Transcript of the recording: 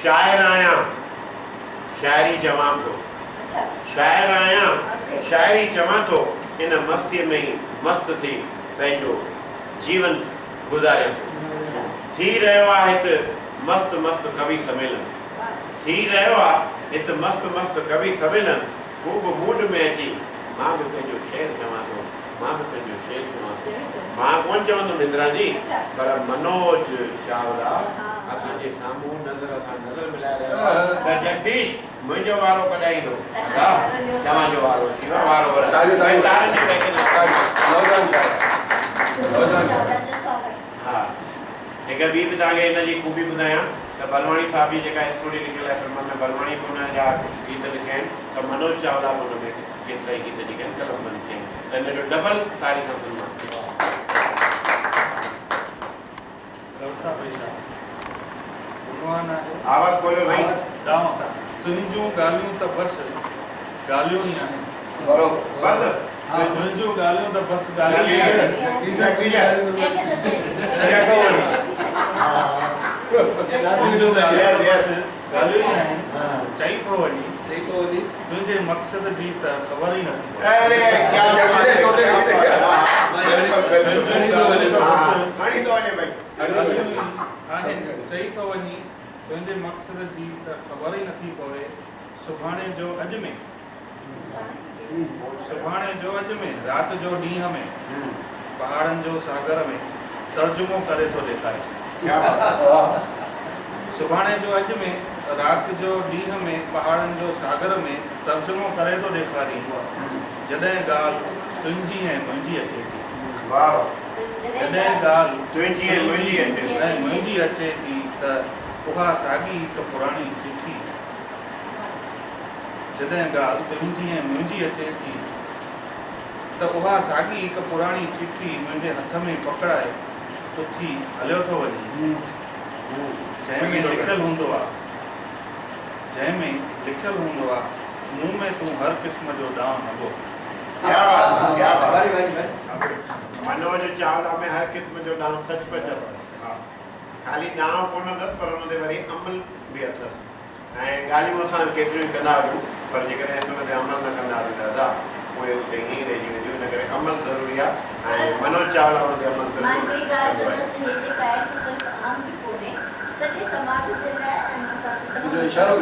शायर आया शायरी चवां थो शायर आया शायरी चवां थो इन मस्तीअ में ही मस्त थी पंहिंजो जीवन गुज़ारियां थो थी रहियो आहे हिते मस्त मस्त कवि सम्मेलन थी रहियो आहे हिते मस्त मस्त कवि सम्मेलन ख़ूब मूड में अची मां बि पंहिंजो शेर चवां थो मां बि पंहिंजो शेर चवां थो मां कोन चवंदुमि इंदिरा जी पर मनोज चावला असांजे साम्हूं नज़र सां नज़र मिलाए रहियो आहे त जगदीश मुंहिंजो वारो कॾहिं ईंदो तव्हांजो वारो अची वियो हा हिकु ॿी बि तव्हांखे हिन जी ख़ूबी ॿुधायां त बलवाणी साहिब जी जेका स्टोरी लिखियल आहे फिल्म में बलवाणी बि हुन जा कुझु गीत लिखिया आहिनि त मनोज चावला बि हुन में केतिरा ई गीत लिखिया आहिनि कलमबंद थिया आहिनि त हिन जो डबल तारीख़ फिल्म आवाज़ खोलियो भाई तुंहिंजूं ॻाल्हियूं त बसि ॻाल्हियूं ई आहिनि बस तुंहिंजूं ॻाल्हियूं त बसि ॻाल्हियूं ई आहिनि चई थो वञी तुंहिंजे मक़सद जी त ख़बर ई नथी आहिनि चई थो वञी तुंहिंजे मक़सद जी त ख़बर ई नथी पवे सुभाणे जो अॼु में राति जो ॾींहं में पहाड़नि जो सागर में तर्जुमो करे थो ॾेखारे सुभाणे जो अॼु में राति जो ॾींहं में पहाड़नि जो सागर में तर्जुमो करे थो ॾेखारी जॾहिं ॻाल्हि तुंहिंजी ऐं मुंहिंजी अचे थी जॾहिं ॻाल्हि तुंहिंजी ऐं मुंहिंजी अचे थी त उहा साॻी हिकु पुराणी चिठी जॾहिं ॻाल्हि तुंहिंजी ऐं मुंहिंजी अचे थी त उहा साॻी हिकु पुराणी चिठी मुंहिंजे हथ में पकड़ाए उथी हलियो थो वञे जंहिंमें लिखियलु हूंदो आहे मुंहुं में तूं हर क़िस्म जो ॾांहुं नगो मनोज चावला में हर क़िस्म जो ॾांहुं सचपच अथसि ख़ाली ॾांहुं कोन अथसि पर हुन ते वरी अमल बि अथसि ऐं ॻाल्हियूं असां केतिरियूं ई कंदा हुयूं पर जेकॾहिं असां हुन ते अमल न कंदासीं दादा उहे उते हीअं रहिजी वेंदियूं इन करे अमल ज़रूरी आहे ऐं मनोज चावला हुन ते अमल सॼे समाज जे लाइ इशारो